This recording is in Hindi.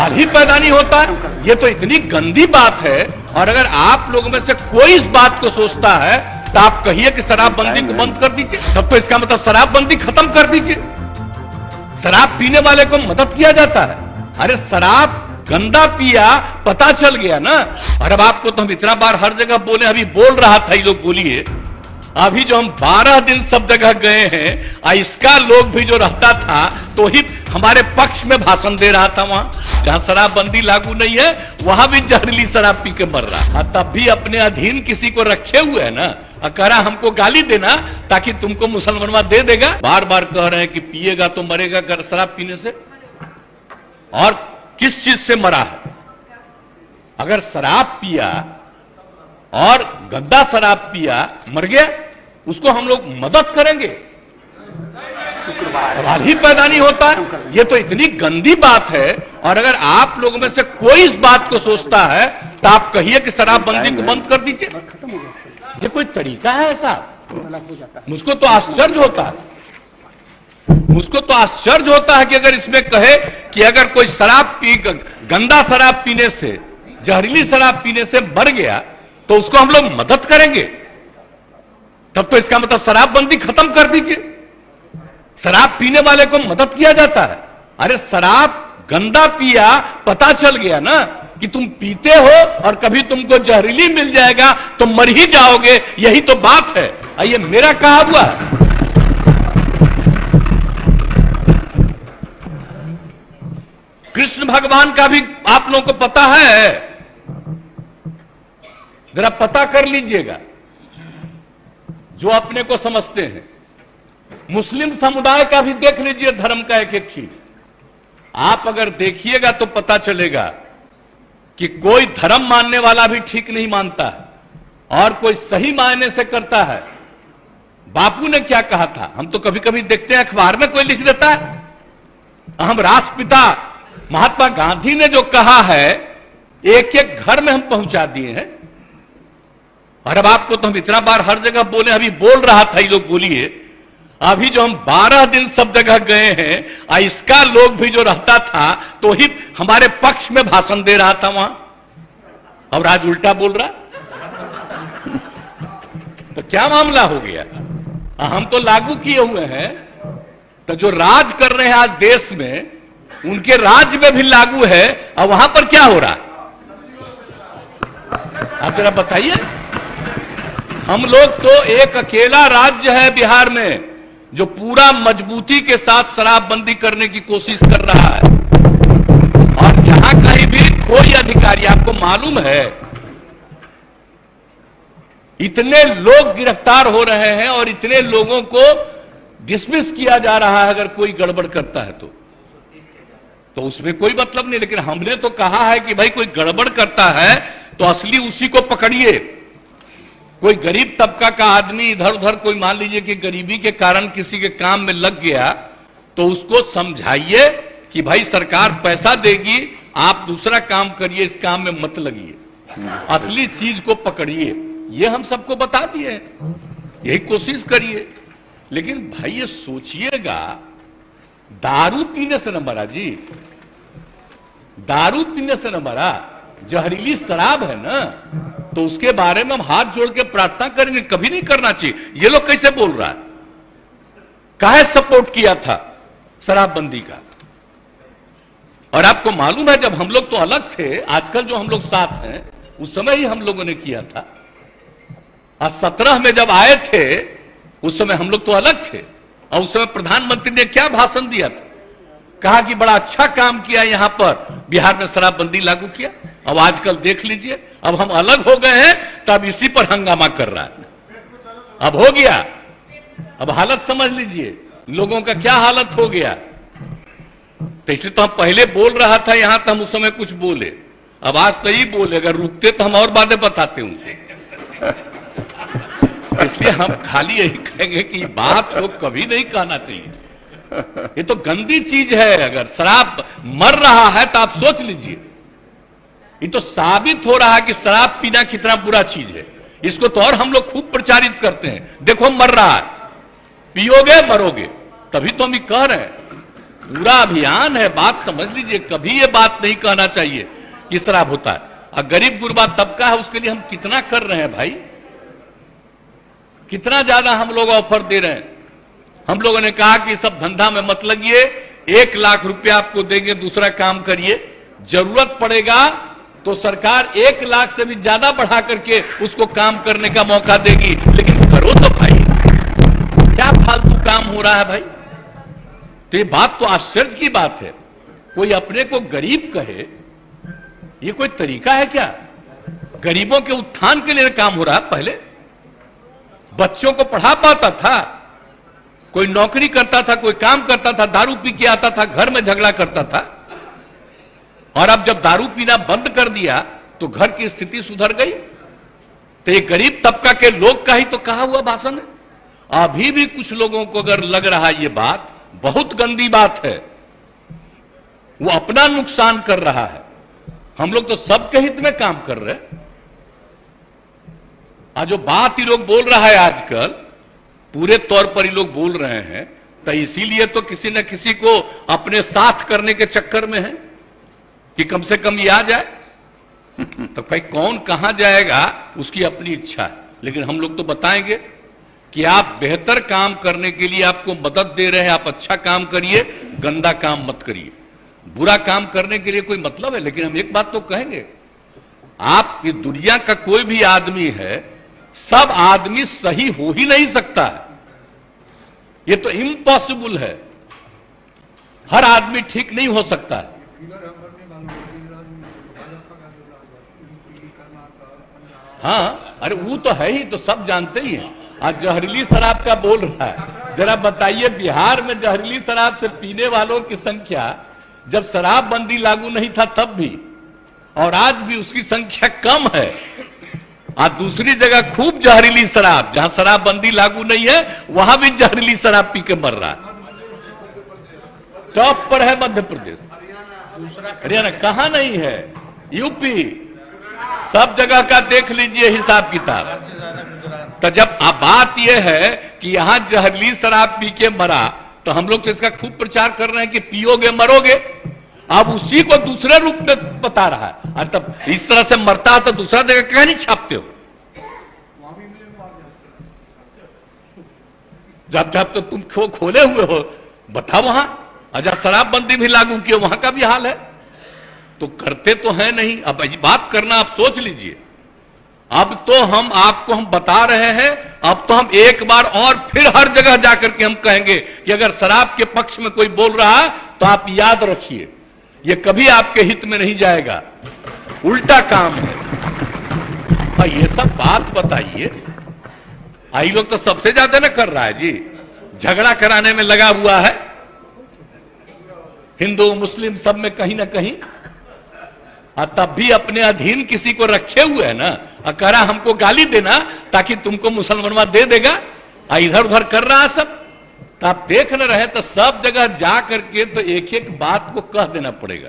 सवाल ही पैदा नहीं होता। ये तो इतनी गंदी बात है। और अगर आप लोगों में से कोई इस बात को सोचता है तो आप कहिए कि शराबबंदी को बंद कर दीजिए। तब तो इसका मतलब शराबबंदी खत्म कर दीजिए। शराब पीने वाले को मदद किया जाता है। अरे शराब गंदा पिया पता चल गया ना। और अब आपको तो हम इतना बार हर जगह बोले, अभी बोल रहा था ये लोग, बोलिए अभी जो हम 12 दिन सब जगह गए हैं, इसका लोग भी जो रहता था तो ही हमारे पक्ष में भाषण दे रहा था। वहां जहां शराबबंदी लागू नहीं है वहां भी जहरीली शराब पी के मर रहा। तब भी अपने अधीन किसी को रखे हुए है ना, कह रहा हमको गाली देना ताकि तुमको मुसलमानवा दे देगा। बार बार कह रहे हैं कि पिएगा तो मरेगा शराब पीने से। और किस चीज से मरा है? अगर शराब पिया और गंदा शराब पिया मर गया, उसको हम लोग मदद करेंगे? सवाल ही पैदा नहीं होता। ये तो इतनी गंदी बात है। और अगर आप लोगों में से कोई इस बात को सोचता है तो आप कहिए कि शराबबंदी को बंद कर दीजिए। ये कोई तरीका है ऐसा? मुझको तो आश्चर्य होता है। मुझको तो आश्चर्य होता है कि अगर इसमें कहे कि अगर कोई गंदा शराब पीने से, जहरीली शराब पीने से मर गया तो उसको हम लोग मदद करेंगे। तब तो इसका मतलब शराबबंदी खत्म कर दीजिए। शराब पीने वाले को मदद किया जाता है। अरे शराब गंदा पिया पता चल गया ना कि तुम पीते हो और कभी तुमको जहरीली मिल जाएगा तो मर ही जाओगे। यही तो बात है। ये मेरा कहा हुआ है। कृष्ण भगवान का भी आप लोगों को पता है, जरा पता कर लीजिएगा जो अपने को समझते हैं। मुस्लिम समुदाय का भी देख लीजिए, धर्म का एक एक चीज आप अगर देखिएगा तो पता चलेगा कि कोई धर्म मानने वाला भी ठीक नहीं मानता है और कोई सही मायने से करता है। बापू ने क्या कहा था, हम तो कभी कभी देखते हैं अखबार में कोई लिख देता है। हम राष्ट्रपिता महात्मा गांधी ने जो कहा है एक एक घर में हम पहुंचा दिए हैं। और अब आपको तो हम इतना बार हर जगह बोले, अभी बोल रहा था ये लोग, बोलिए अभी जो हम 12 दिन सब जगह गए हैं, इसका लोग भी जो रहता था तो ही हमारे पक्ष में भाषण दे रहा था वहां। और आज उल्टा बोल रहा। तो क्या मामला हो गया? हम तो लागू किए हुए हैं, तो जो राज कर रहे हैं आज देश में उनके राज्य में भी लागू है। और वहां पर क्या हो रहा? आप जरा बताइए। हम लोग तो एक अकेला राज्य है बिहार में जो पूरा मजबूती के साथ शराबबंदी करने की कोशिश कर रहा है। और जहां कहीं भी कोई अधिकारी, आपको मालूम है इतने लोग गिरफ्तार हो रहे हैं और इतने लोगों को डिसमिस किया जा रहा है अगर कोई गड़बड़ करता है तो उसमें कोई मतलब नहीं। लेकिन हमने तो कहा है कि भाई कोई गड़बड़ करता है तो असली उसी को पकड़िए। कोई गरीब तबका का आदमी इधर उधर, कोई मान लीजिए कि गरीबी के कारण किसी के काम में लग गया तो उसको समझाइए कि भाई सरकार पैसा देगी, आप दूसरा काम करिए, इस काम में मत लगिए, असली चीज को पकड़िए। ये हम सबको बता दिए, यही कोशिश करिए। लेकिन भाई ये सोचिएगा, दारू पीने से न मरा जी, दारू पीने से न मरा, जहरीली शराब है ना, तो उसके बारे में हम हाथ जोड़ के प्रार्थना करेंगे। कभी नहीं करना चाहिए। ये लोग कैसे बोल रहा है? काहे सपोर्ट किया था शराबबंदी का? और आपको मालूम है जब हम लोग तो अलग थे, आजकल जो हम लोग साथ हैं, उस समय ही हम लोगों ने किया था। और 17 में जब आए थे उस समय हम लोग तो अलग थे। और उस समय प्रधानमंत्री ने क्या भाषण दिया था? कहा कि बड़ा अच्छा काम किया, यहां पर बिहार में शराबबंदी लागू किया। अब आजकल देख लीजिए, अब हम अलग हो गए हैं तब इसी पर हंगामा कर रहा है। अब हो गया, अब हालत समझ लीजिए लोगों का क्या हालत हो गया। तो इसलिए तो हम पहले बोल रहा था यहां, तो हम उस समय कुछ बोले, अब आज तो ही बोले। अगर रुकते तो हम और बातें बताते उनसे। इसलिए हम खाली यही कहेंगे कि बात को कभी नहीं कहना चाहिए। ये तो गंदी चीज है। अगर शराब मर रहा है तो आप सोच लीजिए, ये तो साबित हो रहा है कि शराब पीना कितना बुरा चीज है। इसको तो और हम लोग खूब प्रचारित करते हैं, देखो मर रहा है, पियोगे मरोगे, तभी तो हम ये कह रहे हैं। पूरा अभियान है, बात समझ लीजिए। कभी ये बात नहीं कहना चाहिए कि शराब होता है। और गरीब गुरबा तबका है, उसके लिए हम कितना कर रहे हैं भाई, कितना ज्यादा हम लोग ऑफर दे रहे हैं। हम लोगों ने कहा कि सब धंधा में मत लगिए, 1 लाख रुपया आपको देंगे, दूसरा काम करिए, जरूरत पड़ेगा तो सरकार 1 लाख से भी ज्यादा बढ़ा करके उसको काम करने का मौका देगी, लेकिन करो तो भाई। क्या फालतू काम हो रहा है भाई। तो ये बात तो आश्चर्य की बात है, कोई अपने को गरीब कहे, ये कोई तरीका है क्या। गरीबों के उत्थान के लिए काम हो रहा है। पहले बच्चों को पढ़ा पाता था, कोई नौकरी करता था, कोई काम करता था, दारू पी के आता था, घर में झगड़ा करता था। और अब जब दारू पीना बंद कर दिया तो घर की स्थिति सुधर गई। तो ये गरीब तबका के लोग का ही तो कहा हुआ भाषण है। अभी भी कुछ लोगों को अगर लग रहा है ये बात बहुत गंदी बात है, वो अपना नुकसान कर रहा है। हम लोग तो सबके हित में काम कर रहे हैं। आज जो बात ही लोग बोल रहा है आजकल, पूरे तौर पर ही लोग बोल रहे हैं, तो इसीलिए तो किसी न किसी को अपने साथ करने के चक्कर में है कि कम से कम ये आ जाए। तो कहीं कौन कहां जाएगा उसकी अपनी इच्छा है, लेकिन हम लोग तो बताएंगे कि आप बेहतर काम करने के लिए आपको मदद दे रहे हैं, आप अच्छा काम करिए, गंदा काम मत करिए। बुरा काम करने के लिए कोई मतलब है, लेकिन हम एक बात तो कहेंगे, आप इस दुनिया का कोई भी आदमी है, सब आदमी सही हो ही नहीं सकता है। ये तो इम्पॉसिबल है, हर आदमी ठीक नहीं हो सकता है। हाँ, अरे वो तो है ही, तो सब जानते ही हैं। आज जहरीली शराब का बोल रहा है, जरा बताइए बिहार में जहरीली शराब से पीने वालों की संख्या जब शराबबंदी लागू नहीं था तब भी, और आज भी उसकी संख्या कम है। आज दूसरी जगह खूब जहरीली शराब, जहां शराबबंदी लागू नहीं है वहां भी जहरीली शराब पी के मर रहा है। टॉप पर है मध्य प्रदेश, हरियाणा कहां नहीं है, यूपी, सब जगह का देख लीजिए हिसाब किताब। तो जब अब बात यह है कि यहां जहरीली शराब पी के मरा, तो हम लोग तो इसका खूब प्रचार कर रहे हैं कि पियोगे मरोगे। अब उसी को दूसरे रूप में बता रहा है। और तब इस तरह से मरता है तो दूसरा जगह कहीं नहीं छापते हो। जब जब तो तुम खोले हुए हो, बताओ वहां अजा शराबबंदी भी लागू किया, वहां का भी हाल है। तो करते तो है नहीं। अब बात करना आप सोच लीजिए। अब तो हम आपको हम बता रहे हैं, अब तो हम एक बार और फिर हर जगह जाकर के हम कहेंगे कि अगर शराब के पक्ष में कोई बोल रहा है तो आप याद रखिए, ये कभी आपके हित में नहीं जाएगा, उल्टा काम है। भाई ये सब बात बताइए। आई लोग तो सबसे ज्यादा ना कर रहा है जी, झगड़ा कराने में लगा हुआ है, हिंदू मुस्लिम सब में कहीं ना कहीं। तब भी अपने अधीन किसी को रखे हुए है ना, करा हमको गाली देना ताकि तुमको मुसलमानवा दे देगा, इधर उधर कर रहा है सब। तो आप देख न रहे तो सब जगह जा करके तो एक एक बात को कह देना पड़ेगा।